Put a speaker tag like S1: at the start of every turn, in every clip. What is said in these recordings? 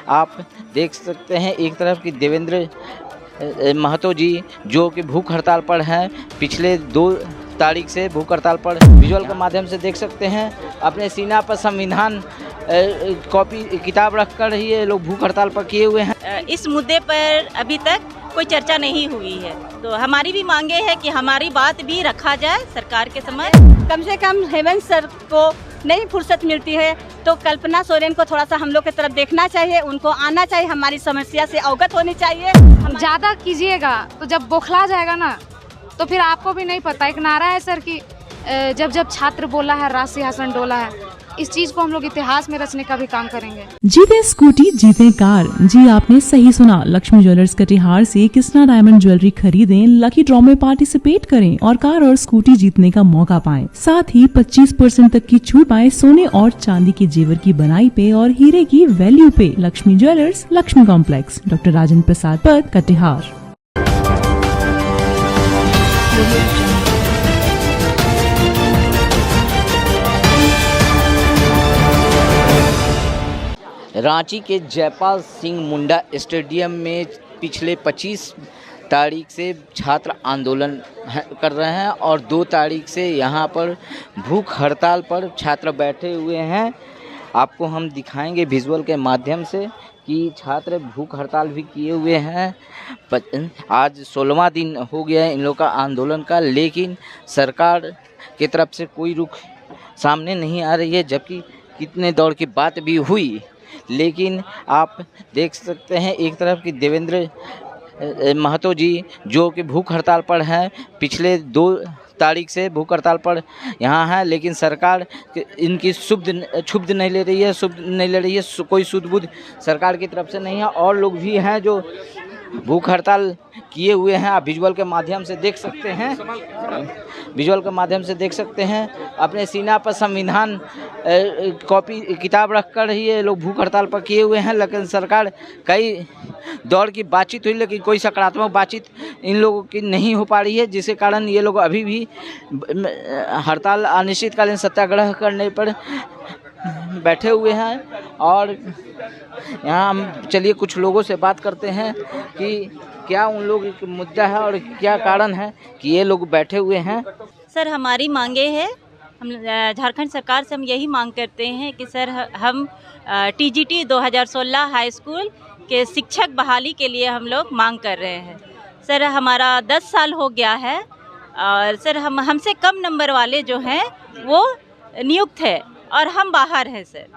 S1: आप देख सकते हैं एक तरफ की देवेंद्र महतो जी जो कि भूख हड़ताल पर हैं, पिछले 2 तारीख से भूख हड़ताल पर। विजुअल के माध्यम से देख सकते हैं अपने सीना पर संविधान कॉपी किताब रखकर ये लोग भूख हड़ताल पर किए हुए हैं।
S2: इस मुद्दे पर अभी तक कोई चर्चा नहीं हुई है, तो हमारी भी मांगे है कि हमारी बात भी रखा जाए सरकार के समय।
S3: कम से कम हेमंत सर को नहीं फुर्सत मिलती है तो कल्पना सोरेन को थोड़ा सा हम लोग की तरफ देखना चाहिए, उनको आना चाहिए, हमारी समस्या से अवगत होनी चाहिए।
S4: ज़्यादा कीजिएगा तो जब बौखला जाएगा ना तो फिर आपको भी नहीं पता। एक नारा है सर कि जब जब छात्र बोला है राज सिंहासन डोला है। इस चीज को हम लोग इतिहास में रचने का भी काम करेंगे।
S5: जीते स्कूटी जीते कार। जी आपने सही सुना, लक्ष्मी ज्वेलर्स कटिहार से कृष्णा डायमंड ज्वेलरी खरीदें, लकी ड्रॉ में पार्टिसिपेट करें और कार और स्कूटी जीतने का मौका पाएं। साथ ही 25% तक की छूट पाएं सोने और चांदी के जेवर की बनाई पे और हीरे की वैल्यू पे। Lakshmi jewellers, Lakshmi complex, doctor Rajendra Prasad पथ, कटिहार।
S1: रांची के जयपाल सिंह मुंडा स्टेडियम में पिछले 25 तारीख से छात्र आंदोलन कर रहे हैं और 2 तारीख से यहां पर भूख हड़ताल पर छात्र बैठे हुए हैं। आपको हम दिखाएंगे विजुअल के माध्यम से कि छात्र भूख हड़ताल भी किए हुए हैं। आज 16वां दिन हो गया है इन लोग का आंदोलन का, लेकिन सरकार की तरफ से कोई रुख सामने नहीं आ रही है, जबकि कितने दौर की बात भी हुई। लेकिन आप देख सकते हैं एक तरफ की देवेंद्र महतो जी जो कि भूख हड़ताल पर हैं, पिछले 2 तारीख से भूख हड़ताल पर यहाँ है, लेकिन सरकार इनकी क्षुब्ध नहीं ले रही है, कोई सुध बुध सरकार की तरफ से नहीं है। और लोग भी हैं जो भूख हड़ताल किए हुए हैं। आप विजुअल के माध्यम से देख सकते हैं अपने सीना पर संविधान कॉपी किताब रखकर ये लोग भूख हड़ताल पर किए हुए हैं। लेकिन सरकार कई दौर की बातचीत हुई, लेकिन कोई सकारात्मक बातचीत इन लोगों की नहीं हो पा रही है, जिसके कारण ये लोग अभी भी हड़ताल अनिश्चितकालीन सत्याग्रह करने पर बैठे हुए हैं। और यहाँ हम चलिए कुछ लोगों से बात करते हैं कि क्या उन लोगों का मुद्दा है और क्या कारण है कि ये लोग बैठे हुए हैं।
S2: सर हमारी मांगे है, हम झारखंड सरकार से हम यही मांग करते हैं कि सर हम टीजीटी 2016 हाई स्कूल के शिक्षक बहाली के लिए हम लोग मांग कर रहे हैं। सर हमारा 10 साल हो गया है और सर हमसे कम नंबर वाले जो हैं वो नियुक्त है और हम बाहर हैं सर।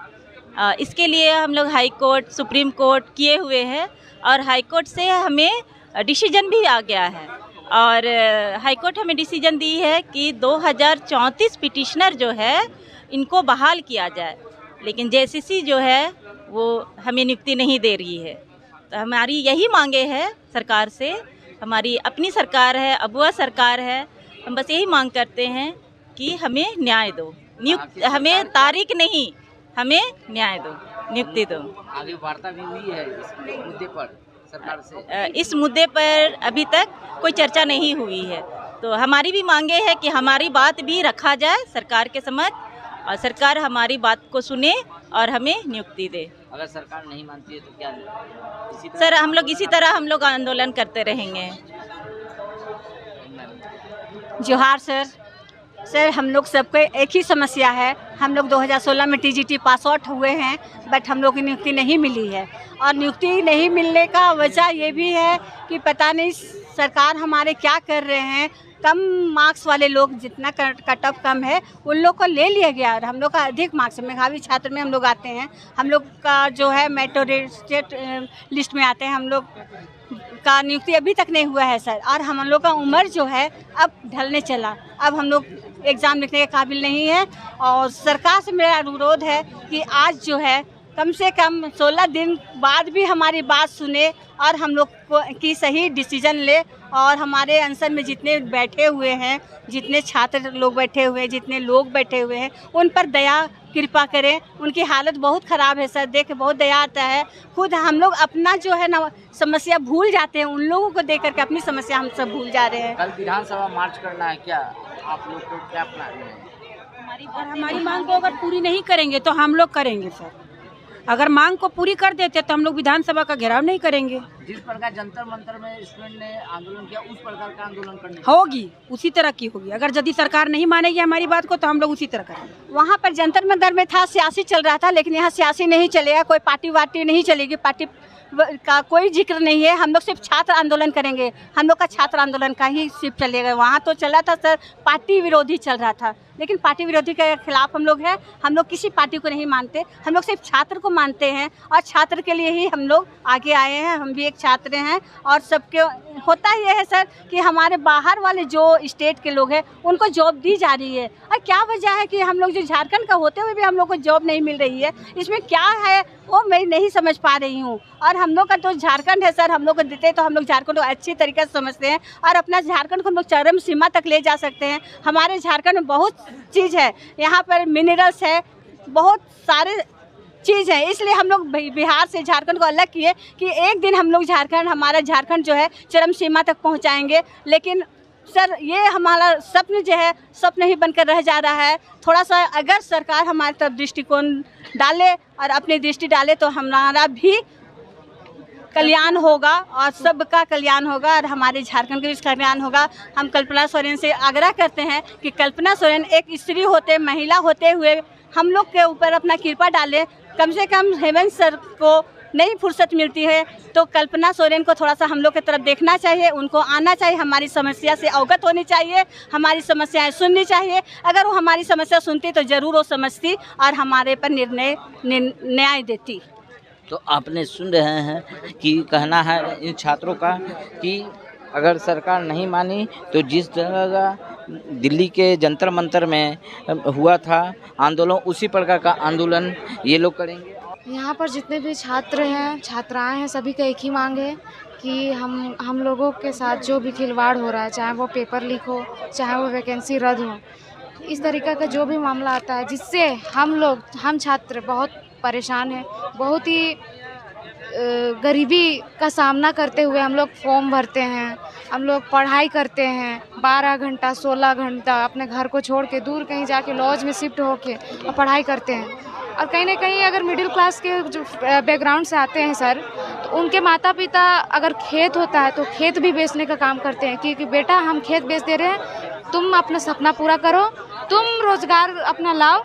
S2: इसके लिए हम लोग हाई कोर्ट, सुप्रीम कोर्ट किए हुए हैं और हाई कोर्ट से हमें डिसीजन भी आ गया है और हाई कोर्ट हमें डिसीजन दी है कि 2034 पिटिशनर जो है इनको बहाल किया जाए, लेकिन जेसीसी जो है वो हमें नियुक्ति नहीं दे रही है। तो हमारी यही मांगे है सरकार से, हमारी अपनी सरकार है, अबुआ सरकार है, हम बस यही मांग करते हैं कि हमें न्याय दो, हमें तारीख नहीं, हमें न्याय दो, नियुक्ति दो।
S1: आगे वार्ता भी हुई है इस मुद्दे पर सरकार से?
S2: इस मुद्दे पर अभी तक कोई चर्चा नहीं हुई है, तो हमारी भी मांगे है कि हमारी बात भी रखा जाए सरकार के समक्ष और सरकार हमारी बात को सुने और हमें नियुक्ति दे।
S1: अगर सरकार नहीं मानती है तो क्या
S2: सर इसी तरह हम लोग आंदोलन करते रहेंगे।
S3: जोहार सर हम लोग सबको एक ही समस्या है। हम लोग 2016 में टीजीटी पास आउट हुए हैं, बट हम लोग की नियुक्ति नहीं मिली है और नियुक्ति नहीं मिलने का वजह ये भी है कि पता नहीं सरकार हमारे क्या कर रहे हैं। कम मार्क्स वाले लोग, जितना कट ऑफ कम है उन लोग को ले लिया गया और हम लोग का अधिक मार्क्स, मेधावी छात्र में हम लोग आते हैं। हम लोग का जो है मेरिट स्टेट लिस्ट में आते हैं, हम लोग का नियुक्ति अभी तक नहीं हुआ है सर। और हम लोग का उम्र जो है अब ढलने चला, अब हम लोग एग्ज़ाम लिखने के काबिल नहीं है। और सरकार से मेरा अनुरोध है कि आज जो है कम से कम 16 दिन बाद भी हमारी बात सुने और हम लोग को की सही डिसीजन ले और हमारे अनशन में जितने बैठे हुए हैं, जितने छात्र लोग बैठे हुए हैं, जितने लोग बैठे हुए हैं, उन पर दया कृपा करें। उनकी हालत बहुत ख़राब है सर, देख के बहुत दया आता है। खुद हम लोग अपना जो है ना समस्या भूल जाते हैं, उन लोगों को देख करके अपनी समस्या हम सब भूल जा रहे हैं।
S1: कल विधानसभा मार्च करना है, क्या आप लोग को क्या प्लान है?
S3: हमारी मांग को अगर पूरी नहीं करेंगे तो हम लोग करेंगे सर।
S6: अगर मांग को पूरी कर देते तो हम लोग विधानसभा का घेराव नहीं करेंगे।
S1: जिस प्रकार जंतर मंतर में स्टूडेंट ने आंदोलन किया उस प्रकार का आंदोलन करने
S6: होगी, उसी तरह की होगी। अगर यदि सरकार नहीं मानेगी हमारी बात को तो हम लोग उसी तरह करेंगे।
S3: वहाँ पर जंतर मंतर में था, सियासी चल रहा था, लेकिन यहाँ सियासी नहीं चलेगा, कोई पार्टी वार्टी नहीं चलेगी, पार्टी का कोई जिक्र नहीं है। हम लोग सिर्फ छात्र आंदोलन करेंगे, हम लोग का छात्र आंदोलन का ही सिर्फ चलेगा। वहाँ तो चला था सर, पार्टी विरोधी चल रहा था, लेकिन पार्टी विरोधी के खिलाफ हम लोग हैं। हम लोग किसी पार्टी को नहीं मानते, हम लोग सिर्फ छात्र को मानते हैं और छात्र के लिए ही हम लोग आगे आए हैं। हम भी एक छात्र हैं और सबके होता ही है सर कि हमारे बाहर वाले जो स्टेट के लोग हैं उनको जॉब दी जा रही है, और क्या वजह है कि हम लोग जो झारखंड का होते हुए भी हम लोग को जॉब नहीं मिल रही है, इसमें क्या है वो मैं नहीं समझ पा रही हूँ। और हम लोग का तो झारखंड है सर, हम लोग को देते तो हम लोग झारखंड को अच्छी तरीके से समझते हैं और अपना झारखंड को हम लोग चरम सीमा तक ले जा सकते हैं। हमारे झारखंड में बहुत चीज़ है, यहाँ पर मिनरल्स है, बहुत सारे चीज़ है, इसलिए हम लोग बिहार से झारखंड को अलग किए कि एक दिन हम लोग हमारा झारखंड जो है चरम सीमा तक पहुँचाएंगे। लेकिन सर ये हमारा स्वप्न जो है स्वप्न ही बनकर रह जा रहा है। थोड़ा सा अगर सरकार हमारी तरफ दृष्टिकोण डाले और अपनी दृष्टि डाले तो हमारा भी कल्याण होगा और सबका कल्याण होगा और हमारे झारखंड का भी कल्याण होगा। हम कल्पना सोरेन से आग्रह करते हैं कि कल्पना सोरेन एक स्त्री होते, महिला होते हुए हम लोग के ऊपर अपना कृपा डालें। कम से कम हेमंत सर को नहीं फुर्सत मिलती है तो कल्पना सोरेन को थोड़ा सा हम लोग की तरफ देखना चाहिए, उनको आना चाहिए, हमारी समस्या से अवगत होनी चाहिए, हमारी समस्याएं सुननी चाहिए। अगर वो हमारी समस्या सुनती तो ज़रूर वो समझती और हमारे पर न्याय देती।
S1: तो आपने सुन रहे हैं कि कहना है इन छात्रों का कि अगर सरकार नहीं मानी तो जिस तरह दिल्ली के जंतर मंतर में हुआ था आंदोलन, उसी प्रकार का आंदोलन ये लोग करेंगे।
S4: यहाँ पर जितने भी छात्र हैं, छात्राएं हैं, सभी का एक ही मांग है कि हम लोगों के साथ जो भी खिलवाड़ हो रहा है, चाहे वो पेपर लीक हो, चाहे वो वैकेंसी रद्द हो, इस तरीक़े का जो भी मामला आता है जिससे हम छात्र बहुत परेशान हैं, बहुत ही गरीबी का सामना करते हुए हम लोग फॉर्म भरते हैं, हम लोग पढ़ाई करते हैं 12 घंटा 16 घंटा अपने घर को छोड़ के दूर कहीं जाके लॉज में शिफ्ट होके और पढ़ाई करते हैं। और कहीं ना कहीं अगर मिडिल क्लास के जो बैकग्राउंड से आते हैं सर, तो उनके माता पिता अगर खेत होता है तो खेत भी बेचने का काम करते हैं कि बेटा हम खेत बेच दे रहे हैं, तुम अपना सपना पूरा करो, तुम रोज़गार अपना लाओ,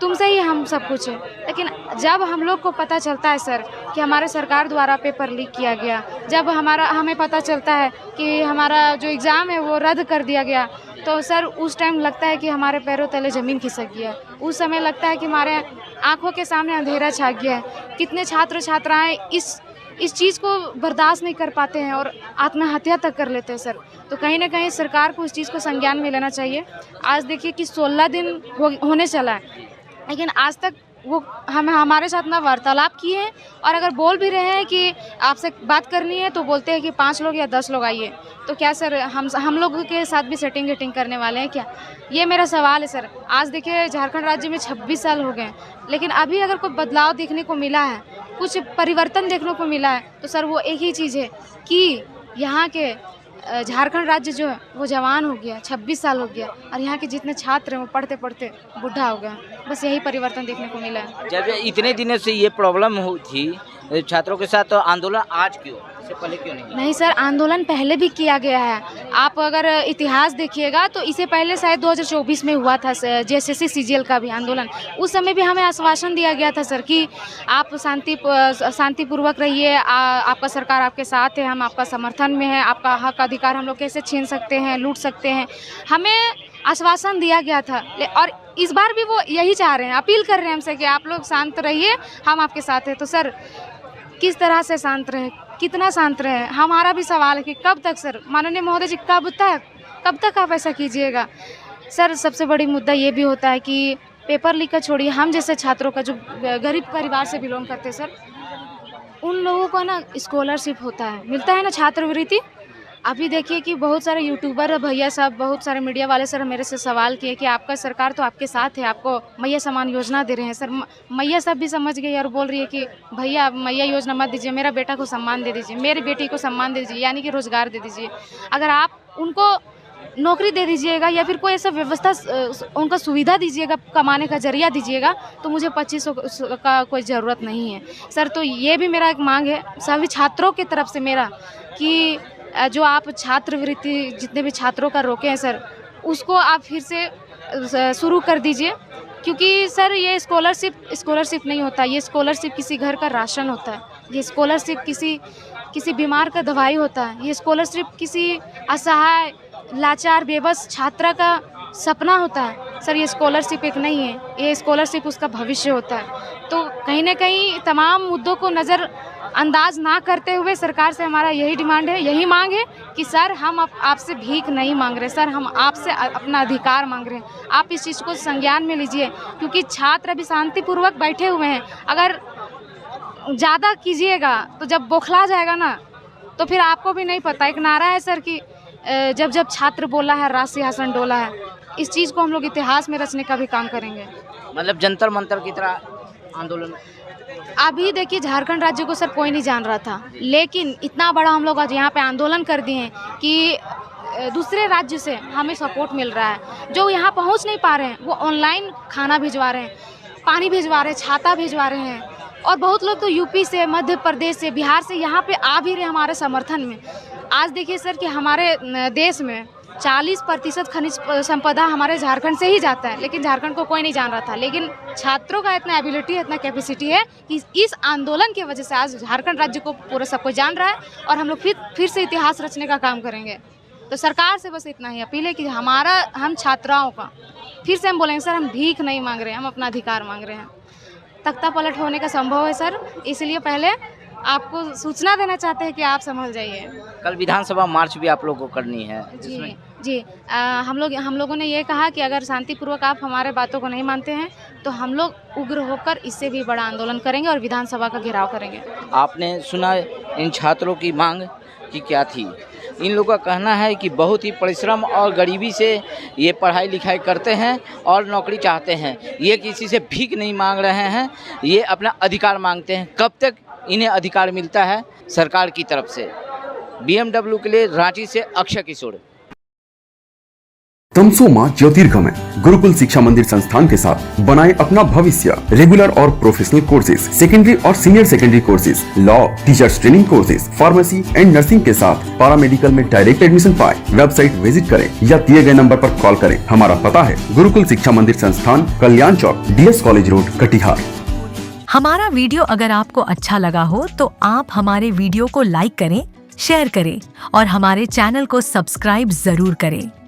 S4: तुमसे ही हम सब कुछ है। लेकिन जब हम लोग को पता चलता है सर कि हमारे सरकार द्वारा पेपर लीक किया गया, जब हमें पता चलता है कि हमारा जो एग्ज़ाम है वो रद्द कर दिया गया, तो सर उस टाइम लगता है कि हमारे पैरों तले ज़मीन खिसक गया। उस समय लगता है कि हमारे आँखों के सामने अंधेरा छा गया है। कितने छात्र छात्राएँ इस चीज़ को बर्दाश्त नहीं कर पाते हैं और आत्महत्या तक कर लेते हैं सर। तो कहीं ना कहीं सरकार को इस चीज़ को संज्ञान में लेना चाहिए। आज देखिए कि 16 दिन होने चला है, लेकिन आज तक वो हमारे साथ ना वार्तालाप किए हैं, और अगर बोल भी रहे हैं कि आपसे बात करनी है तो बोलते हैं कि 5 लोग या 10 लोग आइए। तो क्या सर हम लोगों के साथ भी सेटिंग करने वाले हैं क्या? ये मेरा सवाल है सर। आज देखिए झारखंड राज्य में 26 साल हो गए, लेकिन अभी अगर कोई बदलाव देखने को मिला है, कुछ परिवर्तन देखने को मिला है, तो सर वो एक ही चीज़ है कि यहाँ के झारखंड राज्य जो है वो जवान हो गया, 26 साल हो गया, और यहाँ के जितने छात्र हैं वो पढ़ते पढ़ते बूढ़ा हो गया। बस यही परिवर्तन देखने को मिला है।
S1: जब इतने दिनों से ये प्रॉब्लम हुई थी छात्रों के साथ, तो आंदोलन आज क्यों, इससे पहले क्यों नहीं
S4: सर, आंदोलन पहले भी किया गया है। आप अगर इतिहास देखिएगा तो इससे पहले शायद 2024 में हुआ था JSSC CGL का भी आंदोलन। उस समय भी हमें आश्वासन दिया गया था सर कि आप शांतिपूर्वक रहिए, आपका सरकार आपके साथ है, हम आपका समर्थन में है, आपका हक अधिकार हम लोग कैसे छीन सकते हैं, लूट सकते हैं, हमें आश्वासन दिया गया था। और इस बार भी वो यही चाह रहे हैं, अपील कर रहे हैं हमसे कि आप लोग शांत रहिए, हम आपके साथ हैं। तो सर किस तरह से शांत रहे, कितना शांत रहे? हमारा भी सवाल है कि कब तक सर, माननीय महोदय जी, कब तक आप ऐसा कीजिएगा? सर सबसे बड़ी मुद्दा ये भी होता है कि पेपर लीक का छोड़िए, हम जैसे छात्रों का जो गरीब परिवार से बिलोंग करते हैं सर, उन लोगों को ना स्कॉलरशिप होता है, मिलता है ना छात्रवृत्ति। अभी देखिए कि बहुत सारे यूट्यूबर भैया सब, बहुत सारे मीडिया वाले सर मेरे से सवाल किए कि आपका सरकार तो आपके साथ है, आपको मैया सम्मान योजना दे रहे हैं। सर मैया सब भी समझ गई और बोल रही है कि भैया मैया योजना मत दीजिए, मेरा बेटा को सम्मान दे दीजिए, मेरी बेटी को सम्मान दे दीजिए, यानी कि रोज़गार दे दीजिए। अगर आप उनको नौकरी दे दीजिएगा या फिर कोई ऐसा व्यवस्था उनका सुविधा दीजिएगा, कमाने का जरिया दीजिएगा, तो मुझे 2500 का कोई ज़रूरत नहीं है सर। तो ये भी मेरा एक मांग है सभी छात्रों की तरफ से मेरा कि जो आप छात्रवृत्ति जितने भी छात्रों का रोके हैं सर, उसको आप फिर से शुरू कर दीजिए, क्योंकि सर ये स्कॉलरशिप नहीं होता, ये स्कॉलरशिप किसी घर का राशन होता है, ये स्कॉलरशिप किसी बीमार का दवाई होता है, ये स्कॉलरशिप किसी असहाय लाचार बेबस छात्रा का सपना होता है सर। ये स्कॉलरशिप एक नहीं है, ये स्कॉलरशिप उसका भविष्य होता है। तो कहीं ना कहीं तमाम मुद्दों को नज़रअंदाज ना करते हुए सरकार से हमारा यही डिमांड है, यही मांग है कि सर हम आपसे भीख नहीं मांग रहे सर, हम आपसे अपना अधिकार मांग रहे हैं। आप इस चीज़ को संज्ञान में लीजिए, क्योंकि छात्र अभी शांतिपूर्वक बैठे हुए हैं। अगर ज़्यादा कीजिएगा तो जब बौखला जाएगा ना, तो फिर आपको भी नहीं पता। एक नारा है सर कि जब जब छात्र बोला है राज सिंहासन डोला है। इस चीज़ को हम लोग इतिहास में रचने का भी काम करेंगे।
S1: मतलब जंतर मंतर की तरह आंदोलन।
S4: अभी देखिए झारखंड राज्य को सर कोई नहीं जान रहा था, लेकिन इतना बड़ा हम लोग आज यहाँ पे आंदोलन कर दिए हैं कि दूसरे राज्य से हमें सपोर्ट मिल रहा है। जो यहाँ पहुँच नहीं पा रहे हैं वो ऑनलाइन खाना भिजवा रहे हैं, पानी भिजवा रहे हैं, छाता भिजवा रहे हैं, और बहुत लोग तो यूपी से, मध्य प्रदेश से, बिहार से यहाँ पे आ भी रहे हमारे समर्थन में। आज देखिए सर कि हमारे देश में 40% खनिज संपदा हमारे झारखंड से ही जाता है, लेकिन झारखंड को कोई नहीं जान रहा था। लेकिन छात्रों का इतना एबिलिटी है, इतना कैपेसिटी है कि इस आंदोलन की वजह से आज झारखंड राज्य को पूरा सब कोई जान रहा है, और हम लोग फिर से इतिहास रचने का काम करेंगे। तो सरकार से बस इतना ही अपील है कि हम छात्राओं का फिर से हम बोलेंगे सर, हम भीख नहीं मांग रहे हैं, हम अपना अधिकार मांग रहे हैं। तख्ता पलट होने का संभव है सर, इसलिए पहले आपको सूचना देना चाहते हैं कि आप संभल जाइए।
S1: कल विधानसभा मार्च भी आप लोगों को करनी है।
S4: जी हम लोगों ने ये कहा कि अगर शांतिपूर्वक आप हमारे बातों को नहीं मानते हैं तो हम लोग उग्र होकर इससे भी बड़ा आंदोलन करेंगे और विधानसभा का घेराव करेंगे।
S1: आपने सुना इन छात्रों की मांग कि क्या थी। इन लोगों का कहना है कि बहुत ही परिश्रम और गरीबी से ये पढ़ाई लिखाई करते हैं और नौकरी चाहते हैं। ये किसी से भीख नहीं मांग रहे हैं, ये अपना अधिकार मांगते हैं। कब तक इन्हें अधिकार मिलता है सरकार की तरफ से। BMW के लिए रांची से अक्षय किशोर।
S7: तमसोमा ज्योतिर्गमय गुरुकुल शिक्षा मंदिर संस्थान के साथ बनाए अपना भविष्य। रेगुलर और प्रोफेशनल कोर्सेज, सेकेंडरी और senior secondary courses, law, teachers training courses, pharmacy and nursing के साथ पैरामेडिकल में डायरेक्ट एडमिशन पाए। वेबसाइट विजिट करें या दिए गए नंबर पर कॉल करें। हमारा पता है गुरुकुल शिक्षा मंदिर संस्थान, कल्याण चौक, DS कॉलेज रोड, कटिहार।
S8: हमारा वीडियो अगर आपको अच्छा लगा हो तो आप हमारे वीडियो को लाइक करें, शेयर करें और हमारे चैनल को सब्सक्राइब जरूर करें।